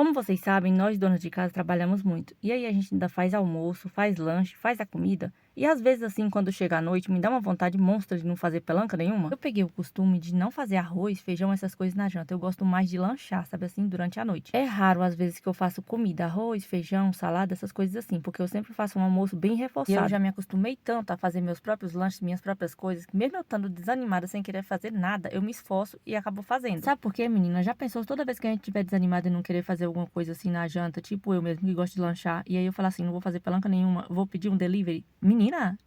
Como vocês sabem, nós donas de casa trabalhamos muito. E aí a gente ainda faz almoço, faz lanche, faz a comida. E às vezes assim, quando chega a noite, me dá uma vontade monstra de não fazer pelanca nenhuma. Eu peguei o costume de não fazer arroz, feijão, essas coisas na janta. Eu gosto mais de lanchar, sabe assim, durante a noite. É raro às vezes que eu faço comida, arroz, feijão, salada, essas coisas assim, porque eu sempre faço um almoço bem reforçado. E eu já me acostumei tanto a fazer meus próprios lanches, minhas próprias coisas, que mesmo eu estando desanimada sem querer fazer nada, eu me esforço e acabo fazendo. Sabe por quê, menina? Já pensou toda vez que a gente estiver desanimada e não querer fazer alguma coisa assim na janta, tipo eu mesmo que gosto de lanchar, e aí eu falar assim, não vou fazer pelanca nenhuma, vou pedir um delivery? Menina,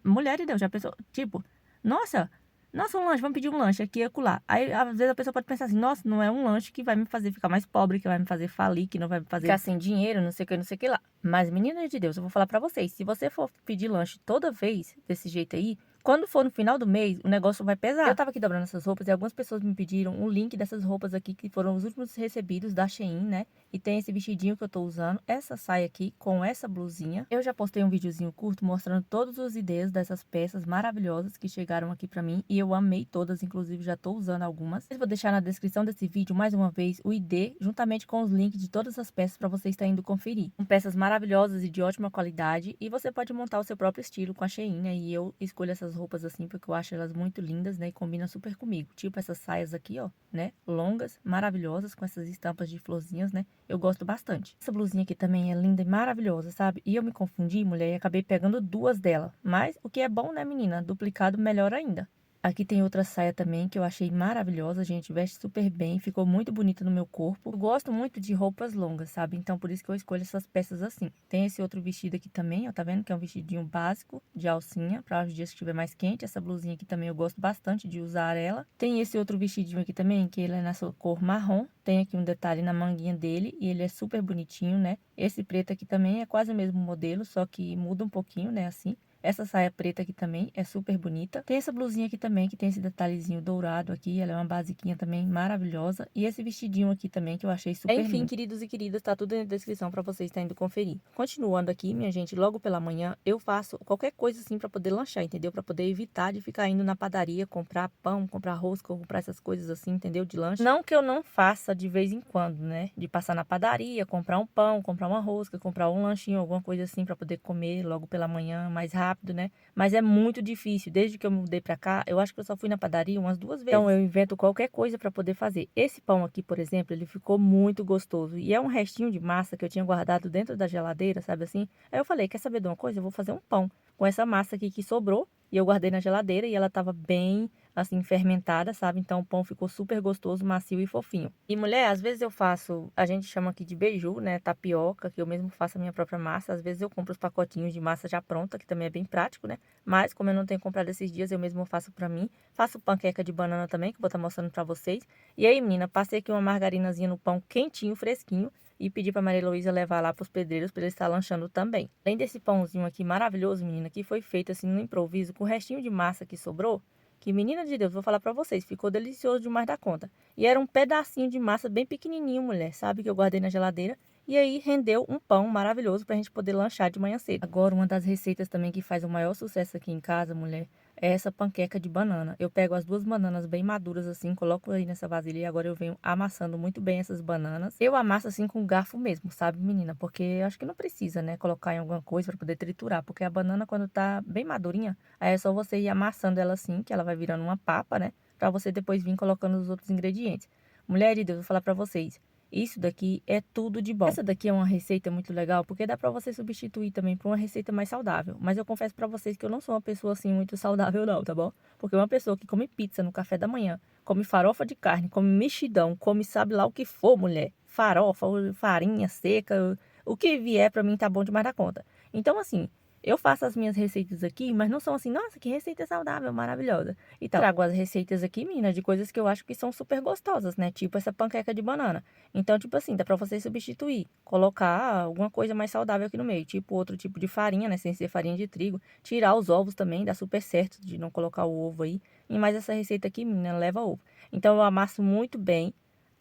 mulher de Deus, já pensou? Tipo, nossa, nossa, um lanche, vamos pedir um lanche aqui e acolá. Aí, às vezes, a pessoa pode pensar assim, nossa, não é um lanche que vai me fazer ficar mais pobre, que vai me fazer falir, que não vai me fazer ficar sem dinheiro, não sei o que, não sei o que lá. Mas, menina de Deus, eu vou falar pra vocês, se você for pedir lanche toda vez desse jeito aí, quando for no final do mês, o negócio vai pesar. Eu tava aqui dobrando essas roupas e algumas pessoas me pediram um link dessas roupas aqui, que foram os últimos recebidos da Shein, né? E tem esse vestidinho que eu tô usando, essa saia aqui com essa blusinha. Eu já postei um videozinho curto mostrando todas as ideias dessas peças maravilhosas que chegaram aqui pra mim. E eu amei todas, inclusive já tô usando algumas. Eu vou deixar na descrição desse vídeo, mais uma vez, o ID, juntamente com os links de todas as peças pra você estar indo conferir. São peças maravilhosas e de ótima qualidade. E você pode montar o seu próprio estilo com a Shein, né? E eu escolho essas roupas assim porque eu acho elas muito lindas, né? E combinam super comigo. Tipo essas saias aqui, ó, né? Longas, maravilhosas, com essas estampas de florzinhas, né? Eu gosto bastante. Essa blusinha aqui também é linda e maravilhosa, sabe? E eu me confundi, mulher, e acabei pegando duas dela. Mas o que é bom, né, menina? Duplicado melhor ainda. Aqui tem outra saia também que eu achei maravilhosa, gente. Veste super bem, ficou muito bonita no meu corpo. Eu gosto muito de roupas longas, sabe? Então por isso que eu escolho essas peças assim. Tem esse outro vestido aqui também, ó, tá vendo? Que é um vestidinho básico de alcinha, para os dias que estiver mais quente. Essa blusinha aqui também eu gosto bastante de usar ela. Tem esse outro vestidinho aqui também, que ele é nessa cor marrom. Tem aqui um detalhe na manguinha dele e ele é super bonitinho, né? Esse preto aqui também é quase o mesmo modelo, só que muda um pouquinho, né? Assim. Essa saia preta aqui também é super bonita. Tem essa blusinha aqui também, que tem esse detalhezinho dourado aqui. Ela é uma basiquinha também maravilhosa. E esse vestidinho aqui também, que eu achei super lindo. Enfim, queridos e queridas, tá tudo na descrição pra vocês estar indo conferir. Continuando aqui, minha gente, logo pela manhã, eu faço qualquer coisa assim pra poder lanchar, entendeu? Pra poder evitar de ficar indo na padaria, comprar pão, comprar rosca, comprar essas coisas assim, entendeu? De lanche. Não que eu não faça de vez em quando, né? De passar na padaria, comprar um pão, comprar uma rosca, comprar um lanchinho, alguma coisa assim pra poder comer logo pela manhã, mais rápido, né? Mas é muito difícil. Desde que eu me mudei pra cá, eu acho que eu só fui na padaria umas 2 vezes. Então eu invento qualquer coisa pra poder fazer. Esse pão aqui, por exemplo, ele ficou muito gostoso. E é um restinho de massa que eu tinha guardado dentro da geladeira, sabe assim? Aí eu falei, quer saber de uma coisa? Eu vou fazer um pão com essa massa aqui que sobrou. E eu guardei na geladeira e ela tava bem, assim, fermentada, sabe? Então o pão ficou super gostoso, macio e fofinho. E mulher, às vezes eu faço, a gente chama aqui de beiju, né? Tapioca, que eu mesmo faço a minha própria massa. Às vezes eu compro os pacotinhos de massa já pronta, que também é bem prático, né? Mas como eu não tenho comprado esses dias, eu mesmo faço pra mim. Faço panqueca de banana também, que eu vou estar mostrando pra vocês. E aí, menina, passei aqui uma margarinazinha no pão quentinho, fresquinho. E pedi pra Maria Heloísa levar lá pros pedreiros pra eles estar lanchando também. Além desse pãozinho aqui maravilhoso, menina, que foi feito assim no improviso, com o restinho de massa que sobrou. Que, menina de Deus, vou falar pra vocês, ficou delicioso demais da conta. E era um pedacinho de massa bem pequenininho, mulher, sabe? Que eu guardei na geladeira. E aí rendeu um pão maravilhoso pra gente poder lanchar de manhã cedo. Agora, uma das receitas também que faz o maior sucesso aqui em casa, mulher, é essa panqueca de banana. Eu pego as duas bananas bem maduras assim, coloco aí nessa vasilha e agora eu venho amassando muito bem essas bananas. Eu amasso assim com garfo mesmo, sabe, menina? Porque eu acho que não precisa, né, colocar em alguma coisa pra poder triturar, porque a banana quando tá bem madurinha, aí é só você ir amassando ela assim, que ela vai virando uma papa, né, pra você depois vir colocando os outros ingredientes. Mulher de Deus, vou falar pra vocês. Isso daqui é tudo de bom. Essa daqui é uma receita muito legal, porque dá pra você substituir também por uma receita mais saudável. Mas eu confesso pra vocês que eu não sou uma pessoa assim muito saudável não, tá bom? Porque uma pessoa que come pizza no café da manhã, come farofa de carne, come mexidão, come sabe lá o que for, mulher. Farofa, farinha seca, o que vier pra mim tá bom demais da conta. Então assim, eu faço as minhas receitas aqui, mas não são assim, nossa, que receita saudável, maravilhosa. E tal. Trago as receitas aqui, menina, de coisas que eu acho que são super gostosas, né? Tipo essa panqueca de banana. Então, tipo assim, dá pra você substituir, colocar alguma coisa mais saudável aqui no meio, tipo outro tipo de farinha, né, sem ser farinha de trigo. Tirar os ovos também, dá super certo de não colocar o ovo aí. E mais essa receita aqui, menina, leva ovo. Então, eu amasso muito bem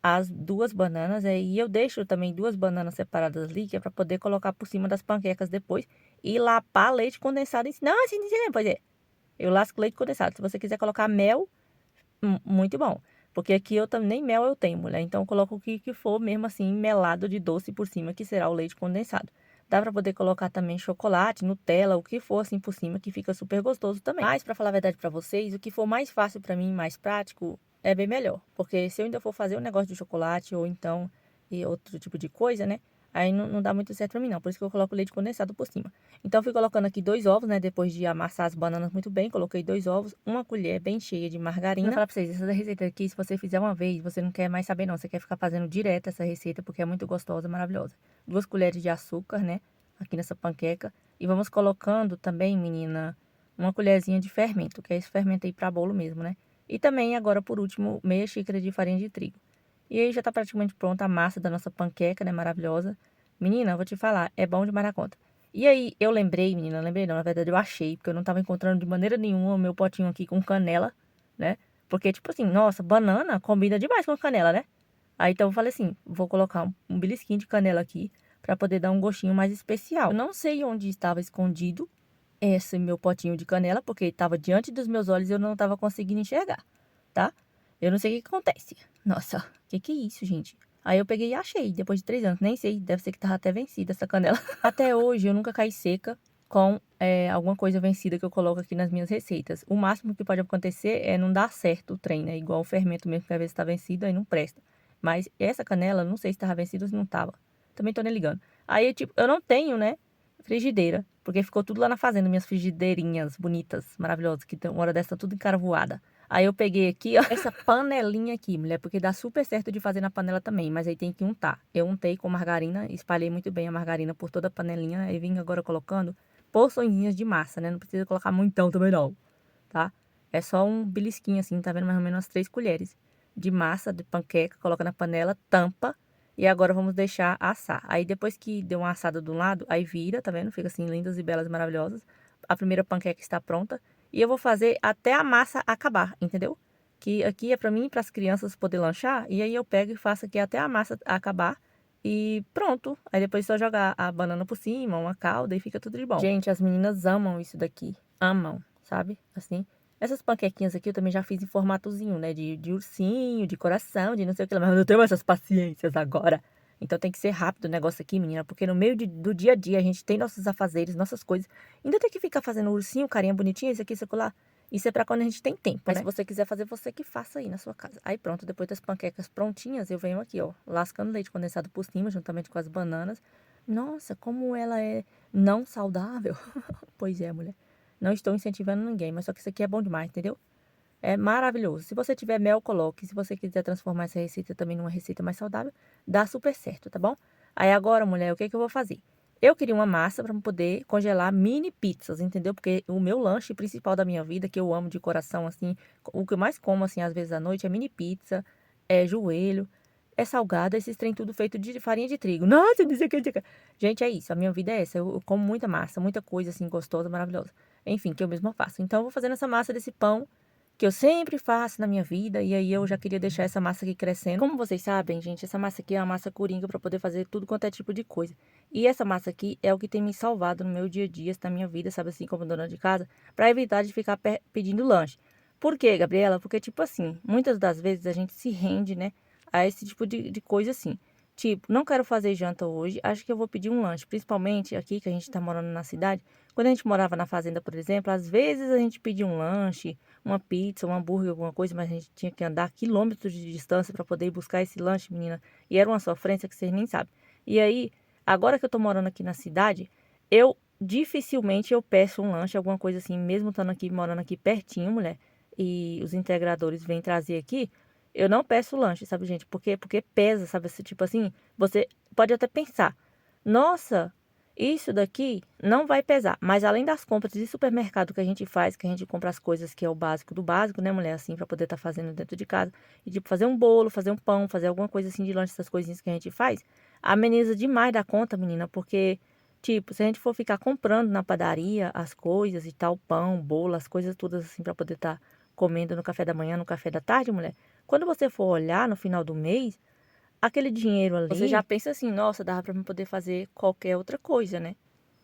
as duas bananas, e eu deixo também duas bananas separadas ali, que é pra poder colocar por cima das panquecas depois e lapar leite condensado em cima. Não, assim, pois é, eu lasco leite condensado. Se você quiser colocar mel, muito bom. Porque aqui eu também nem mel eu tenho, mulher. Então eu coloco o que for mesmo assim, melado de doce por cima, que será o leite condensado. Dá pra poder colocar também chocolate, Nutella, o que for assim por cima, que fica super gostoso também. Mas, pra falar a verdade pra vocês, o que for mais fácil pra mim, mais prático, é bem melhor. Porque se eu ainda for fazer um negócio de chocolate ou então e outro tipo de coisa, né? Aí não dá muito certo pra mim, não. Por isso que eu coloco leite condensado por cima. Então, eu fui colocando aqui 2 ovos, né? Depois de amassar as bananas muito bem, coloquei 2 ovos, uma colher bem cheia de margarina. Vou falar pra vocês, essa receita aqui, se você fizer uma vez, você não quer mais saber, não. Você quer ficar fazendo direto essa receita, porque é muito gostosa, maravilhosa. 2 colheres de açúcar, né? Aqui nessa panqueca. E vamos colocando também, menina, uma colherzinha de fermento, que é esse fermento aí pra bolo mesmo, né? E também, agora, por último, meia xícara de farinha de trigo. E aí já tá praticamente pronta a massa da nossa panqueca, né? Maravilhosa. Menina, vou te falar, é bom demais na conta. E aí, eu lembrei, menina, lembrei não, na verdade eu achei, porque eu não tava encontrando de maneira nenhuma o meu potinho aqui com canela, né? Porque, tipo assim, nossa, banana combina demais com canela, né? Aí então eu falei assim, vou colocar um belisquinho de canela aqui, pra poder dar um gostinho mais especial. Eu não sei onde estava escondido esse meu potinho de canela, porque estava diante dos meus olhos e eu não estava conseguindo enxergar, tá? Eu não sei o que acontece. Nossa, que é isso, gente? Aí eu peguei e achei, depois de 3 anos. Nem sei, deve ser que tava até vencida essa canela. Até hoje eu nunca caí seca com alguma coisa vencida que eu coloco aqui nas minhas receitas. O máximo que pode acontecer é não dar certo o trem, né? Igual o fermento mesmo, que às vezes tá vencido, aí não presta. Mas essa canela, não sei se tava vencida ou se não tava. Também tô nem ligando. Aí, tipo, eu não tenho, né, frigideira. Porque ficou tudo lá na fazenda, minhas frigideirinhas bonitas, maravilhosas, que uma hora dessa tá tudo encarvoada. Aí eu peguei aqui, ó, essa panelinha aqui, mulher, porque dá super certo de fazer na panela também, mas aí tem que untar. Eu untei com margarina, espalhei muito bem a margarina por toda a panelinha e vim agora colocando porçõezinhas de massa, né? Não precisa colocar muitão também não, tá? É só um belisquinho assim, tá vendo? Mais ou menos umas 3 colheres de massa de panqueca, coloca na panela, tampa e agora vamos deixar assar. Aí depois que deu uma assada de um lado, aí vira, tá vendo? Fica assim lindas e belas, maravilhosas. A primeira panqueca está pronta. E eu vou fazer até a massa acabar, entendeu? Que aqui é pra mim e pras crianças poder lanchar. E aí eu pego e faço aqui até a massa acabar. E pronto. Aí depois só jogar a banana por cima, uma calda e fica tudo de bom. Gente, as meninas amam isso daqui. Amam, sabe? Assim. Essas panquequinhas aqui eu também já fiz em formatozinho, né? De ursinho, de coração, de não sei o que lá. Mas eu não tenho essas paciências agora. Então tem que ser rápido o negócio aqui, menina. Porque no meio do dia a dia a gente tem nossos afazeres, nossas coisas. Ainda tem que ficar fazendo ursinho, carinha bonitinha, isso aqui, isso lá. Isso é pra quando a gente tem tempo, mas né? Se você quiser fazer, você que faça aí na sua casa. Aí pronto, depois das panquecas prontinhas, eu venho aqui, ó, lascando leite condensado por cima, juntamente com as bananas. Nossa, como ela é não saudável. Pois é, mulher. Não estou incentivando ninguém, mas só que isso aqui é bom demais, entendeu? É maravilhoso. Se você tiver mel, coloque. Se você quiser transformar essa receita também numa receita mais saudável, dá super certo, tá bom? Aí agora, mulher, o que que eu vou fazer? Eu queria uma massa para poder congelar mini pizzas, entendeu? Porque o meu lanche principal da minha vida, que eu amo de coração, assim, o que eu mais como, assim, às vezes à noite, é mini pizza, é joelho, é salgado, esses trem tudo feito de farinha de trigo. Nossa, não sei o que, não sei o que. Gente, é isso, a minha vida é essa. Eu como muita massa, muita coisa, assim, gostosa, maravilhosa. Enfim, que eu mesma faço. Então, eu vou fazendo essa massa desse pão que eu sempre faço na minha vida, e aí eu já queria deixar essa massa aqui crescendo. Como vocês sabem, gente, essa massa aqui é uma massa coringa para poder fazer tudo quanto é tipo de coisa. E essa massa aqui é o que tem me salvado no meu dia a dia, na minha vida, sabe assim, como dona de casa, para evitar de ficar pedindo lanche. Por quê, Gabriela? Porque, tipo assim, muitas das vezes a gente se rende, né, a esse tipo de coisa assim. Tipo, não quero fazer janta hoje, acho que eu vou pedir um lanche. Principalmente aqui que a gente tá morando na cidade. Quando a gente morava na fazenda, por exemplo, às vezes a gente pedia um lanche, uma pizza, um hambúrguer, alguma coisa, mas a gente tinha que andar quilômetros de distância para poder ir buscar esse lanche, menina. E era uma sofrência que vocês nem sabem. E aí, agora que eu tô morando aqui na cidade, eu dificilmente eu peço um lanche, alguma coisa assim, mesmo estando aqui, morando aqui pertinho, mulher, e os integradores vêm trazer aqui, eu não peço lanche, sabe, gente? Porque pesa, sabe? Tipo assim, você pode até pensar, nossa, isso daqui não vai pesar. Mas além das compras de supermercado que a gente faz, que a gente compra as coisas que é o básico do básico, né, mulher? Assim, pra poder estar fazendo dentro de casa. E tipo, fazer um bolo, fazer um pão, fazer alguma coisa assim de lanche, essas coisinhas que a gente faz, ameniza demais da conta, menina. Porque, tipo, se a gente for ficar comprando na padaria as coisas e tal, pão, bolo, as coisas todas assim pra poder estar comendo no café da manhã, no café da tarde, mulher. Quando você for olhar no final do mês, aquele dinheiro ali, você já pensa assim, nossa, dava pra mim poder fazer qualquer outra coisa, né?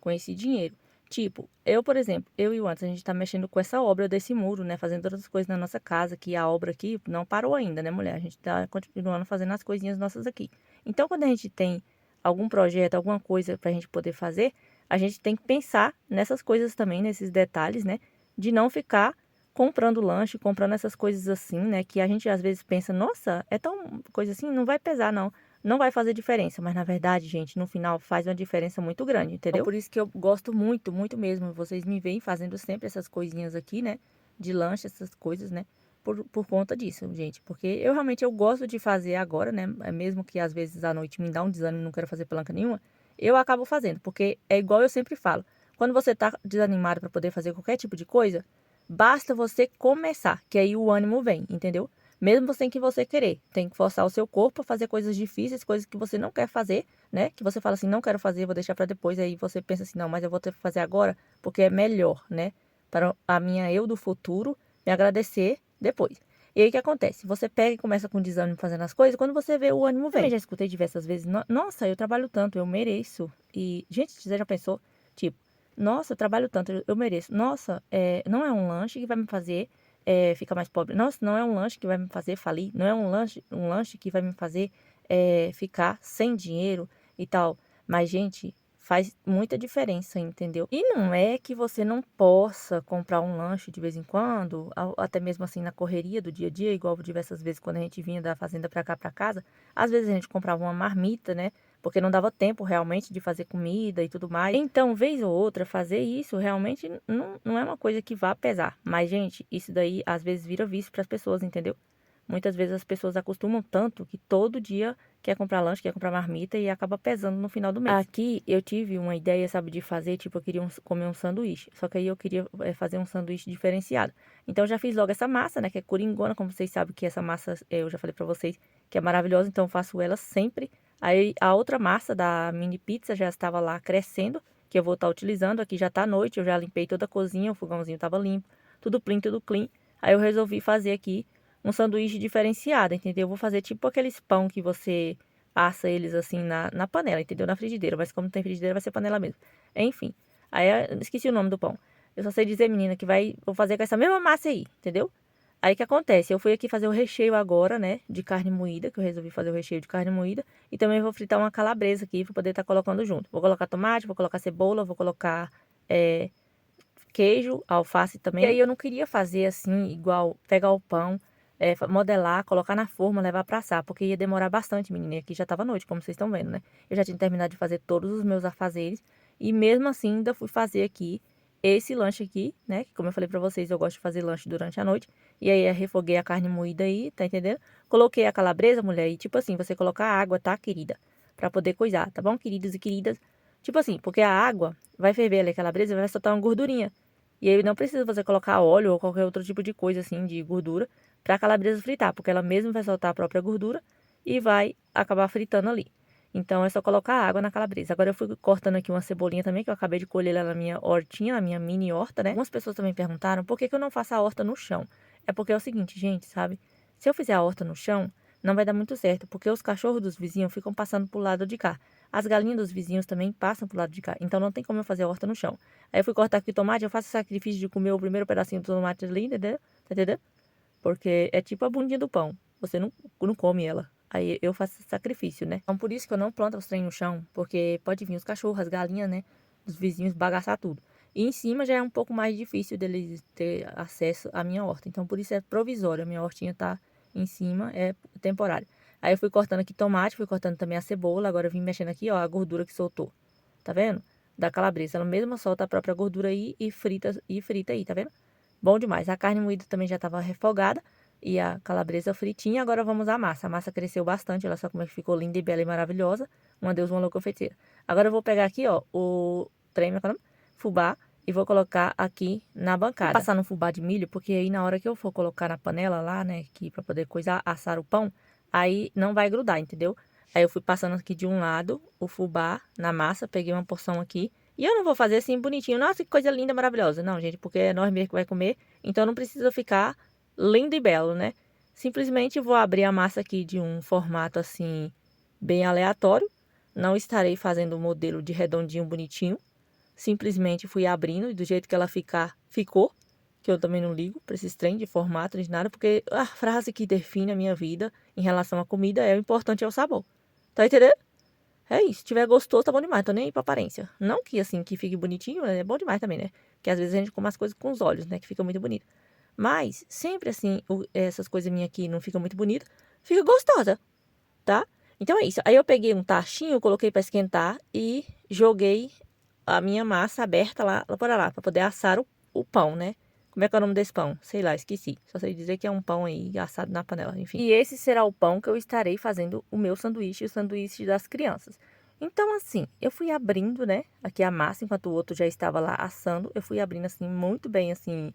Com esse dinheiro. Tipo, eu, por exemplo, eu e o Anderson, a gente tá mexendo com essa obra desse muro, né? Fazendo outras coisas na nossa casa, que a obra aqui não parou ainda, né, mulher? A gente tá continuando fazendo as coisinhas nossas aqui. Então, quando a gente tem algum projeto, alguma coisa pra gente poder fazer, a gente tem que pensar nessas coisas também, nesses detalhes, né? De não ficar comprando lanche, comprando essas coisas assim, né? Que a gente às vezes pensa, nossa, é tão coisa assim, não vai pesar, não. Não vai fazer diferença, mas na verdade, gente, no final faz uma diferença muito grande, entendeu? Então, por isso que eu gosto muito, muito mesmo. Vocês me veem fazendo sempre essas coisinhas aqui, né? De lanche, essas coisas, né? Por conta disso, gente. Porque eu realmente eu gosto de fazer agora, né? Mesmo que às vezes à noite me dá um desânimo e não quero fazer pelanca nenhuma, eu acabo fazendo. Porque é igual eu sempre falo. Quando você tá desanimado para poder fazer qualquer tipo de coisa, basta você começar, que aí o ânimo vem, entendeu? Mesmo sem que você querer. Tem que forçar o seu corpo a fazer coisas difíceis, coisas que você não quer fazer, né? Que você fala assim, não quero fazer, vou deixar para depois. Aí você pensa assim, não, mas eu vou ter que fazer agora, porque é melhor, né? Para a minha eu do futuro me agradecer depois. E aí o que acontece? Você pega e começa com desânimo fazendo as coisas, quando você vê o ânimo vem. Eu já escutei diversas vezes, nossa, eu trabalho tanto, eu mereço. E, gente, você já pensou? Tipo, nossa, eu trabalho tanto, eu mereço. Nossa, não é um lanche que vai me fazer ficar mais pobre. Nossa, não é um lanche que vai me fazer falir. Não é um lanche que vai me fazer ficar sem dinheiro e tal. Mas, gente, faz muita diferença, entendeu? E não é que você não possa comprar um lanche de vez em quando, até mesmo assim na correria do dia a dia, igual diversas vezes quando a gente vinha da fazenda pra cá pra casa. Às vezes a gente comprava uma marmita, né? Porque não dava tempo realmente de fazer comida e tudo mais. Então, vez ou outra, fazer isso realmente não é uma coisa que vá pesar. Mas, gente, isso daí às vezes vira vício para as pessoas, entendeu? Muitas vezes as pessoas acostumam tanto que todo dia quer comprar lanche, quer comprar marmita e acaba pesando no final do mês. Aqui eu tive uma ideia, sabe, de fazer, tipo, eu queria comer um sanduíche. Só que aí eu queria fazer um sanduíche diferenciado. Então eu já fiz logo essa massa, né, que é coringona, como vocês sabem que essa massa, eu já falei pra vocês, que é maravilhosa, então eu faço ela sempre. Aí a outra massa da mini pizza já estava lá crescendo, que eu vou estar utilizando. Aqui já tá noite, eu já limpei toda a cozinha, o fogãozinho tava limpo, tudo clean, tudo clean. Aí eu resolvi fazer aqui um sanduíche diferenciado, entendeu? Eu vou fazer tipo aqueles pão que você assa eles assim na panela, entendeu? Na frigideira, mas como não tem frigideira, vai ser panela mesmo. Enfim, aí eu esqueci o nome do pão. Eu só sei dizer, menina, que vou fazer com essa mesma massa aí, entendeu? Aí o que acontece? Eu fui aqui fazer o recheio agora, né? De carne moída, que eu resolvi fazer o recheio de carne moída. E também vou fritar uma calabresa aqui pra poder estar colocando junto. Vou colocar tomate, vou colocar cebola, vou colocar queijo, alface também. E aí eu não queria fazer assim, igual pegar o pão, modelar, colocar na forma, levar pra assar, porque ia demorar bastante, menina. E aqui já tava noite, como vocês estão vendo, né? Eu já tinha terminado de fazer todos os meus afazeres. E mesmo assim, ainda fui fazer aqui esse lanche aqui, né? Que como eu falei pra vocês, eu gosto de fazer lanche durante a noite. E aí eu refoguei a carne moída aí, tá entendendo? Coloquei a calabresa, mulher, e tipo assim, você colocar água, tá, querida? Pra poder coisar, tá bom, queridos e queridas? Tipo assim, porque a água vai ferver ali a calabresa e vai soltar uma gordurinha. E aí não precisa você colocar óleo ou qualquer outro tipo de coisa assim, de gordura, pra calabresa fritar, porque ela mesmo vai soltar a própria gordura e vai acabar fritando ali. Então é só colocar água na calabresa. Agora eu fui cortando aqui uma cebolinha também, que eu acabei de colher lá na minha hortinha, na minha mini horta, né? Algumas pessoas também perguntaram por que que eu não faço a horta no chão. É porque é o seguinte, gente, sabe? Se eu fizer a horta no chão, não vai dar muito certo, porque os cachorros dos vizinhos ficam passando pro lado de cá. As galinhas dos vizinhos também passam pro lado de cá. Então não tem como eu fazer a horta no chão. Aí eu fui cortar aqui o tomate, eu faço o sacrifício de comer o primeiro pedacinho do tomate ali, entendeu? Tá entendendo? Porque é tipo a bundinha do pão. Você não come ela. Aí eu faço esse sacrifício, né? Então por isso que eu não planto os trem no chão. Porque pode vir os cachorros, as galinhas, né? Os vizinhos bagaçar tudo. E em cima já é um pouco mais difícil deles ter acesso à minha horta. Então por isso é provisório. A minha hortinha tá em cima, é temporário. Aí eu fui cortando aqui tomate, fui cortando também a cebola. Agora eu vim mexendo aqui, ó, a gordura que soltou. Tá vendo? Da calabresa. Ela mesma solta a própria gordura aí e frita aí, tá vendo? Bom demais. A carne moída também já estava refogada e a calabresa fritinha. Agora vamos à massa. A massa cresceu bastante, olha só como é que ficou linda e bela e maravilhosa. Uma Deus, uma louca confeiteira. Agora eu vou pegar aqui, ó, o trem, como é que é o nome? Fubá, e vou colocar aqui na bancada. Vou passar no fubá de milho, porque aí na hora que eu for colocar na panela lá, né, aqui pra poder coisar, assar o pão, aí não vai grudar, entendeu? Aí eu fui passando aqui de um lado o fubá na massa, peguei uma porção aqui. E eu não vou fazer assim bonitinho. Nossa, que coisa linda, maravilhosa. Não, gente, porque é nós mesmos que vai comer. Então não precisa ficar lindo e belo, né? Simplesmente vou abrir a massa aqui de um formato assim, bem aleatório. Não estarei fazendo o modelo de redondinho bonitinho. simplesmente fui abrindo e do jeito que ela ficar, ficou. Que eu também não ligo pra esses trem de formato, de nada, porque a frase que define a minha vida em relação à comida é o importante é o sabor. Tá entendendo? É isso. Se tiver gostoso, tá bom demais. Tô nem aí pra aparência. Não que assim, que fique bonitinho, é bom demais também, né? Que às vezes a gente come as coisas com os olhos, né? Que fica muito bonito. Mas, sempre assim, essas coisas minhas aqui não ficam muito bonitas, fica gostosa, tá? Então é isso. Aí eu peguei um tachinho, coloquei pra esquentar e joguei a minha massa aberta lá para lá, pra poder assar o pão, né? Como é que é o nome desse pão? Sei lá, esqueci. Só sei dizer que é um pão aí assado na panela, enfim. E esse será o pão que eu estarei fazendo o meu sanduíche e o sanduíche das crianças. Então, assim, eu fui abrindo, né, aqui a massa, enquanto o outro já estava lá assando. Eu fui abrindo, assim, muito bem, assim,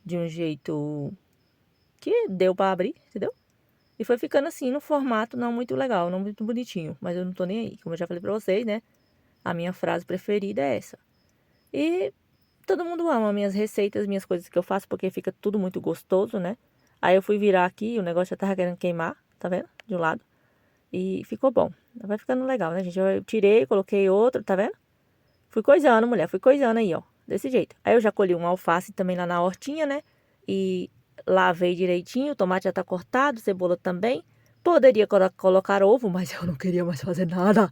de um jeito que deu pra abrir, entendeu? E foi ficando assim, no formato não muito legal, não muito bonitinho. Mas eu não tô nem aí. Como eu já falei pra vocês, né, a minha frase preferida é essa. E todo mundo ama minhas receitas, minhas coisas que eu faço, porque fica tudo muito gostoso, né? Aí eu fui virar aqui, o negócio já tava querendo queimar, tá vendo? De um lado. E ficou bom. Vai ficando legal, né, gente? Eu tirei, coloquei outro, tá vendo? Fui coisando, mulher, fui coisando aí, ó. Desse jeito. Aí eu já colhi um alface também lá na hortinha, né? E lavei direitinho, o tomate já tá cortado, cebola também. Poderia colocar ovo, mas eu não queria mais fazer nada.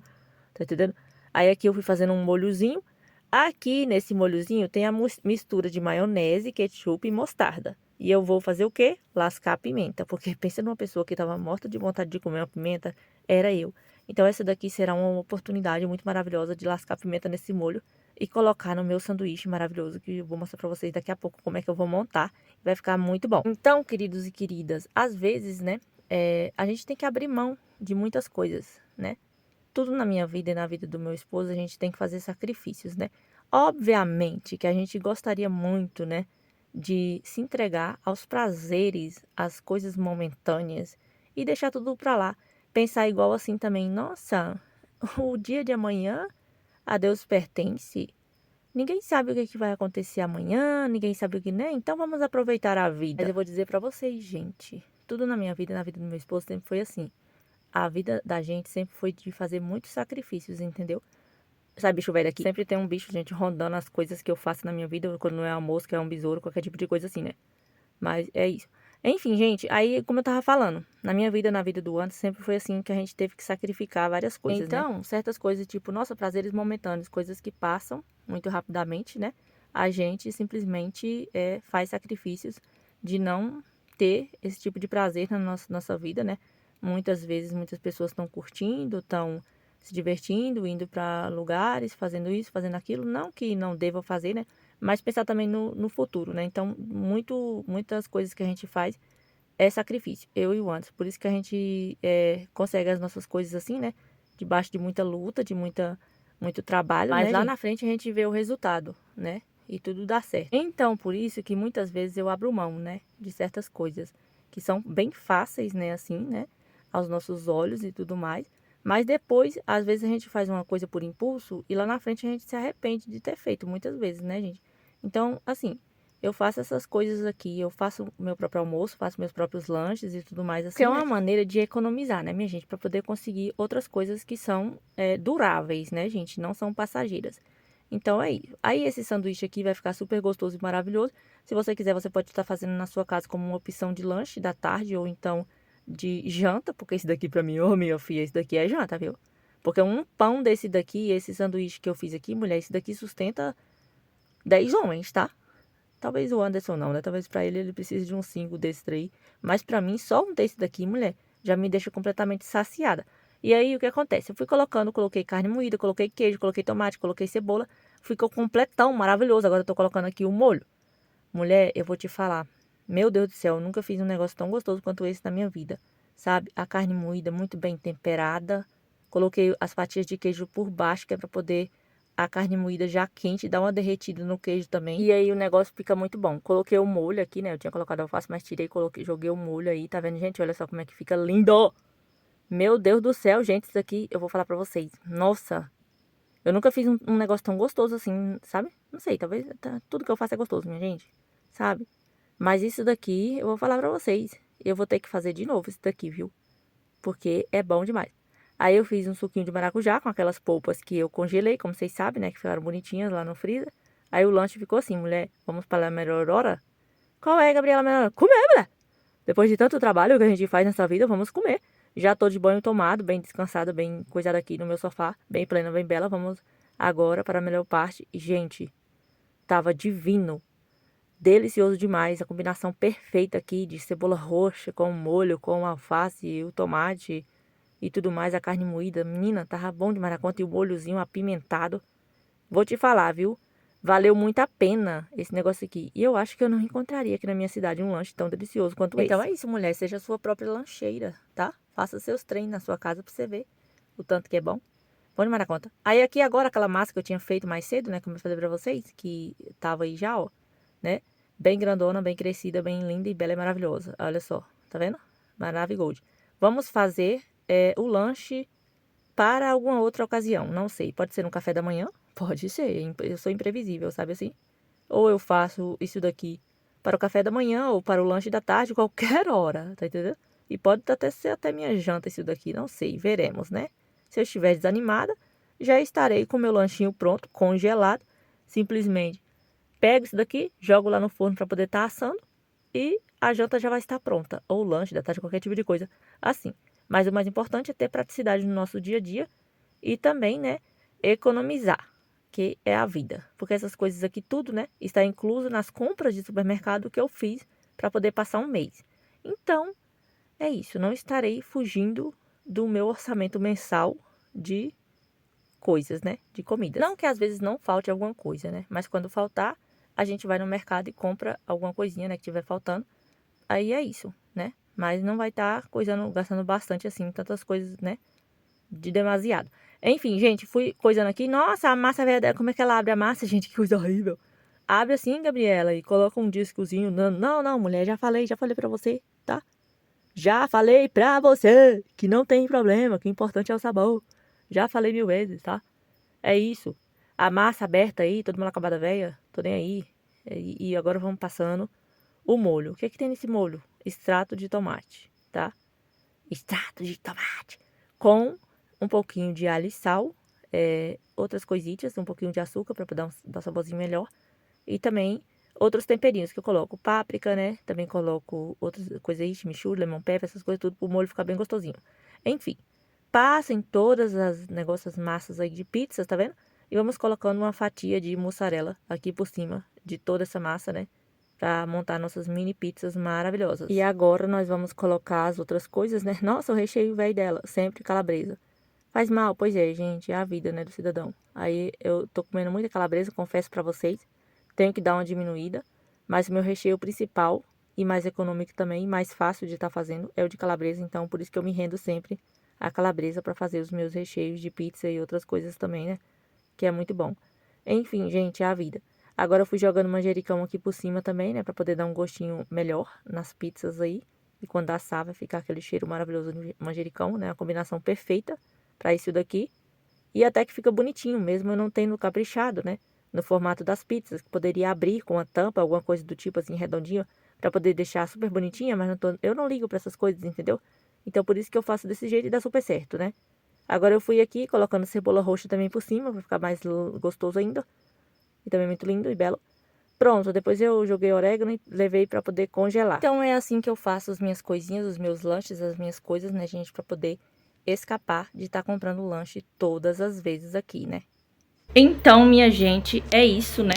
Tá entendendo? Aí aqui eu fui fazendo um molhozinho. Aqui nesse molhozinho tem a mistura de maionese, ketchup e mostarda. E eu vou fazer o quê? Lascar a pimenta. Porque pensa numa pessoa que estava morta de vontade de comer uma pimenta, era eu. Então essa daqui será uma oportunidade muito maravilhosa de lascar a pimenta nesse molho e colocar no meu sanduíche maravilhoso, que eu vou mostrar pra vocês daqui a pouco como é que eu vou montar. Vai ficar muito bom. Então, queridos e queridas, às vezes, né, a gente tem que abrir mão de muitas coisas, né? Tudo na minha vida e na vida do meu esposo, a gente tem que fazer sacrifícios, né? Obviamente que a gente gostaria muito, né, de se entregar aos prazeres, às coisas momentâneas e deixar tudo pra lá. Pensar igual assim também, nossa, o dia de amanhã a Deus pertence. Ninguém sabe o que vai acontecer amanhã, ninguém sabe o que, né? Então vamos aproveitar a vida. Mas eu vou dizer pra vocês, gente, tudo na minha vida e na vida do meu esposo sempre foi assim. A vida da gente sempre foi de fazer muitos sacrifícios, entendeu? Sabe, bicho velho aqui? Sempre tem um bicho, gente, rondando as coisas que eu faço na minha vida, quando não é uma mosca, é um besouro, qualquer tipo de coisa assim, né? Mas é isso. Enfim, gente, aí, como eu tava falando, na minha vida, na vida do Anderson, sempre foi assim que a gente teve que sacrificar várias coisas, né? Então, certas coisas, tipo, nossa, prazeres momentâneos, coisas que passam muito rapidamente, né? A gente simplesmente faz sacrifícios de não ter esse tipo de prazer na nossa vida, né? Muitas vezes, muitas pessoas estão curtindo, estão se divertindo, indo para lugares, fazendo isso, fazendo aquilo. Não que não deva fazer, né? Mas pensar também no futuro, né? Então, muitas coisas que a gente faz é sacrifício, eu e o Anderson. Por isso que a gente consegue as nossas coisas assim, né? Debaixo de muita luta, de muito trabalho, mas né, lá gente? Na frente a gente vê o resultado, né? E tudo dá certo. Então, por isso que muitas vezes eu abro mão, né? De certas coisas que são bem fáceis, né? Assim, né? Aos nossos olhos e tudo mais. Mas depois, às vezes a gente faz uma coisa por impulso e lá na frente a gente se arrepende de ter feito, muitas vezes, né, gente? Então, assim, eu faço essas coisas aqui, eu faço meu próprio almoço, faço meus próprios lanches e tudo mais assim. Que é uma maneira de economizar, né, minha gente? Para poder conseguir outras coisas que são duráveis, né, gente? Não são passageiras. Então é isso. Aí esse sanduíche aqui vai ficar super gostoso e maravilhoso. Se você quiser, você pode estar fazendo na sua casa como uma opção de lanche da tarde ou então de janta, porque esse daqui pra mim, ô minha filha, esse daqui é janta, viu? Porque um pão desse daqui, esse sanduíche que eu fiz aqui, mulher, esse daqui sustenta 10 homens, tá? Talvez o Anderson não, né? Talvez pra ele precise de uns 5 desse daí. Mas pra mim, só um desse daqui, mulher, já me deixa completamente saciada. E aí, o que acontece? Eu fui colocando, coloquei carne moída, coloquei queijo, coloquei tomate, coloquei cebola. Ficou completão, maravilhoso. Agora eu tô colocando aqui o molho. Mulher, eu vou te falar. Meu Deus do céu, eu nunca fiz um negócio tão gostoso quanto esse na minha vida. Sabe? A carne moída muito bem temperada. Coloquei as fatias de queijo por baixo, que é pra poder a carne moída já quente, dar uma derretida no queijo também. E aí o negócio fica muito bom. Coloquei o molho aqui, né? Eu tinha colocado alface, mas tirei, coloquei, joguei o molho aí. Tá vendo, gente? Olha só como é que fica lindo! Meu Deus do céu, gente, isso aqui eu vou falar pra vocês. Nossa, eu nunca fiz um negócio tão gostoso assim, sabe? Não sei, talvez tudo que eu faço é gostoso, minha gente, sabe? Mas isso daqui, eu vou falar pra vocês. Eu vou ter que fazer de novo isso daqui, viu? Porque é bom demais. Aí eu fiz um suquinho de maracujá com aquelas polpas que eu congelei, como vocês sabem, né? Que ficaram bonitinhas lá no freezer. Aí o lanche ficou assim, mulher, vamos para a melhor hora? Qual é, Gabriela, melhor hora? Comer, mulher! Depois de tanto trabalho que a gente faz nessa vida, vamos comer. Já tô de banho tomado, bem descansada, bem coisada aqui no meu sofá, bem plena, bem bela. Vamos agora para a melhor parte. E, gente, tava divino. Delicioso demais. A combinação perfeita aqui de cebola roxa com molho, com alface, o tomate e tudo mais. A carne moída. Menina, tava bom demais na conta. E o molhozinho apimentado. Vou te falar, viu? Valeu muito a pena esse negócio aqui. E eu acho que eu não encontraria aqui na minha cidade um lanche tão delicioso quanto esse. Então é isso, mulher. Seja a sua própria lancheira, tá? Faça seus treinos na sua casa pra você ver o tanto que é bom. Bom demais na conta. Aí aqui agora aquela massa que eu tinha feito mais cedo, né? Como eu falei pra vocês, que tava aí já, ó. Né? Bem grandona, bem crescida, bem linda e bela e maravilhosa. Olha só, tá vendo? Maravilhoso. Vamos fazer o lanche para alguma outra ocasião. Não sei, pode ser no café da manhã? Pode ser, eu sou imprevisível, sabe assim? Ou eu faço isso daqui para o café da manhã ou para o lanche da tarde, qualquer hora, tá entendendo? E pode até ser até minha janta isso daqui, não sei, veremos, né? Se eu estiver desanimada, já estarei com meu lanchinho pronto, congelado. Simplesmente pego isso daqui, jogo lá no forno para poder estar assando e a janta já vai estar pronta. Ou o lanche da tarde, qualquer tipo de coisa assim. Mas o mais importante é ter praticidade no nosso dia a dia e também, né, economizar, que é a vida. Porque essas coisas aqui tudo, né, está incluso nas compras de supermercado que eu fiz para poder passar um mês. Então, é isso. Não estarei fugindo do meu orçamento mensal de coisas, né, de comidas. Não que às vezes não falte alguma coisa, né, mas quando faltar, a gente vai no mercado e compra alguma coisinha, né, que tiver faltando. Aí é isso, né? Mas não vai estar gastando bastante assim, tantas coisas, né? De demasiado. Enfim, gente, fui coisando aqui. Nossa, a massa velha, como é que ela abre a massa, gente? Que coisa horrível. Abre assim, Gabriela, e coloca um discozinho. Não, não, não, mulher, já falei pra você, tá? Já falei pra você que não tem problema, que o importante é o sabor. Já falei 1000 vezes, tá? É isso. A massa aberta aí, todo mundo acabada velha, tô nem aí. E agora vamos passando o molho. O que é que tem nesse molho? Extrato de tomate, tá? Extrato de tomate. Com um pouquinho de alho e sal, outras coisitas, um pouquinho de açúcar para dar um saborzinho melhor. E também outros temperinhos que eu coloco. Páprica, né? Também coloco outras coisas aí, chimichurri, lemon pepper, essas coisas tudo, pro molho ficar bem gostosinho. Enfim, passa em todas as negócios, massas aí de pizza, tá vendo? E vamos colocando uma fatia de mussarela aqui por cima de toda essa massa, né? Para montar nossas mini pizzas maravilhosas. E agora nós vamos colocar as outras coisas, né? Nossa, o recheio velho dela, sempre calabresa. Faz mal, pois é, gente, é a vida, né, do cidadão. Aí eu tô comendo muita calabresa, confesso para vocês. Tenho que dar uma diminuída, mas o meu recheio principal e mais econômico também, mais fácil de estar fazendo, é o de calabresa, então por isso que eu me rendo sempre à calabresa para fazer os meus recheios de pizza e outras coisas também, né? Que é muito bom. Enfim, gente, é a vida. Agora eu fui jogando manjericão aqui por cima também, né? Pra poder dar um gostinho melhor nas pizzas aí. E quando assar vai ficar aquele cheiro maravilhoso de manjericão, né? A combinação perfeita pra isso daqui. E até que fica bonitinho, mesmo eu não tendo caprichado, né? No formato das pizzas, que poderia abrir com a tampa, alguma coisa do tipo assim, redondinho, pra poder deixar super bonitinha, mas eu não ligo pra essas coisas, entendeu? Então por isso que eu faço desse jeito e dá super certo, né? Agora eu fui aqui colocando cebola roxa também por cima, pra ficar mais gostoso ainda. E também muito lindo e belo. Pronto, depois eu joguei orégano e levei pra poder congelar. Então é assim que eu faço as minhas coisinhas, os meus lanches, as minhas coisas, né, gente? Pra poder escapar de estar comprando lanche todas as vezes aqui, né? Então, minha gente, é isso, né?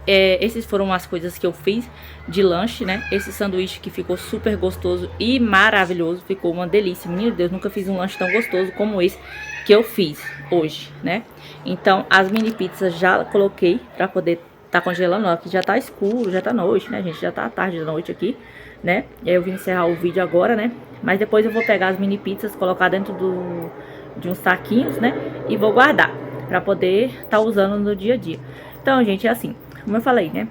Esses foram as coisas que eu fiz de lanche, né? Esse sanduíche que ficou super gostoso e maravilhoso. Ficou uma delícia. Meu Deus, nunca fiz um lanche tão gostoso como esse que eu fiz hoje, né? Então, as mini pizzas já coloquei pra poder tá congelando. Ó, aqui já tá escuro, já tá noite, né, gente? Já tá tarde da noite aqui, né? Eu vim encerrar o vídeo agora, né? Mas depois eu vou pegar as mini pizzas, colocar dentro de uns saquinhos, né? E vou guardar pra poder tá usando no dia a dia. Então, gente, é assim, como eu falei, né?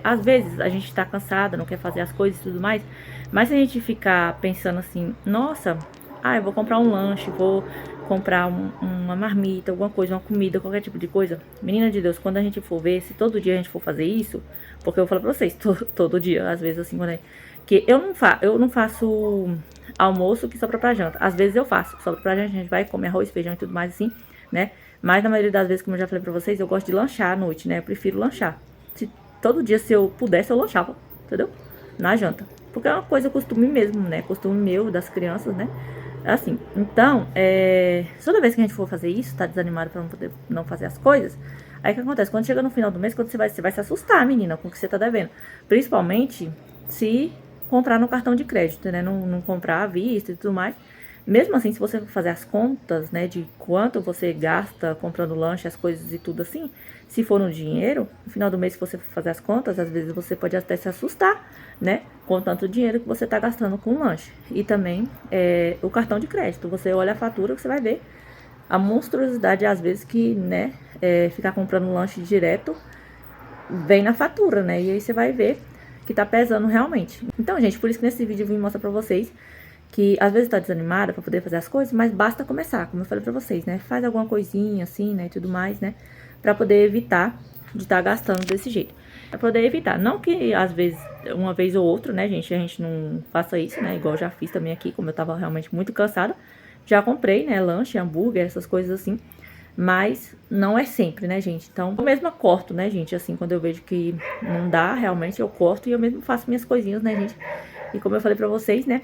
Às vezes a gente tá cansada, não quer fazer as coisas e tudo mais. Mas se a gente ficar pensando assim, nossa, eu vou comprar um lanche, vou comprar uma marmita, alguma coisa, uma comida, qualquer tipo de coisa. Menina de Deus, quando a gente for ver, se todo dia a gente for fazer isso, porque eu falo pra vocês, todo dia, às vezes assim, quando Que eu não faço almoço que sobra pra janta. Às vezes eu faço, sobra pra janta, a gente vai comer arroz, feijão e tudo mais assim, né? Mas na maioria das vezes, como eu já falei pra vocês, eu gosto de lanchar à noite, né? Eu prefiro lanchar. Todo dia, se eu pudesse, eu lanchava, entendeu? Na janta. Porque é uma coisa, costume mesmo, né? Costume meu, das crianças, né? Assim, então, toda vez que a gente for fazer isso, tá desanimado pra não poder não fazer as coisas, aí o que acontece? Quando chega no final do mês, quando você vai se assustar, menina, com o que você tá devendo. Principalmente se comprar no cartão de crédito, né? Não comprar à vista e tudo mais. Mesmo assim, se você fazer as contas, né, de quanto você gasta comprando lanche, as coisas e tudo assim, se for no dinheiro, no final do mês, se você for fazer as contas, às vezes você pode até se assustar, né, com tanto dinheiro que você tá gastando com lanche. E também o cartão de crédito. Você olha a fatura, você vai ver a monstruosidade, às vezes, que, né, ficar comprando lanche direto vem na fatura, né, e aí você vai ver que tá pesando realmente. Então, gente, por isso que nesse vídeo eu vim mostrar pra vocês que às vezes tá desanimada pra poder fazer as coisas, mas basta começar, como eu falei pra vocês, né? Faz alguma coisinha assim, né, e tudo mais, né? Pra poder evitar de estar gastando desse jeito. Pra poder evitar. Não que às vezes, uma vez ou outra, né, gente, a gente não faça isso, né? Igual eu já fiz também aqui, como eu tava realmente muito cansada. Já comprei, né, lanche, hambúrguer, essas coisas assim. Mas não é sempre, né, gente? Então, eu mesma corto, né, gente? Assim, quando eu vejo que não dá, realmente eu corto e eu mesmo faço minhas coisinhas, né, gente? E como eu falei pra vocês, né?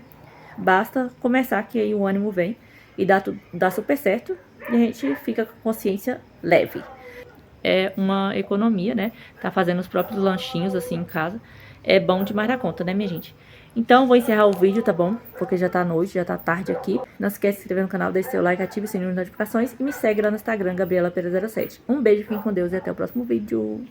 Basta começar que aí o ânimo vem e dá super certo e a gente fica com consciência leve. É uma economia, né? Tá fazendo os próprios lanchinhos assim em casa. É bom demais da conta, né, minha gente? Então, vou encerrar o vídeo, tá bom? Porque já tá noite, já tá tarde aqui. Não se esquece de se inscrever no canal, deixe seu like, ative o sininho de notificações e me segue lá no Instagram, Gabriela Pera 07. Um beijo, fiquem com Deus e até o próximo vídeo.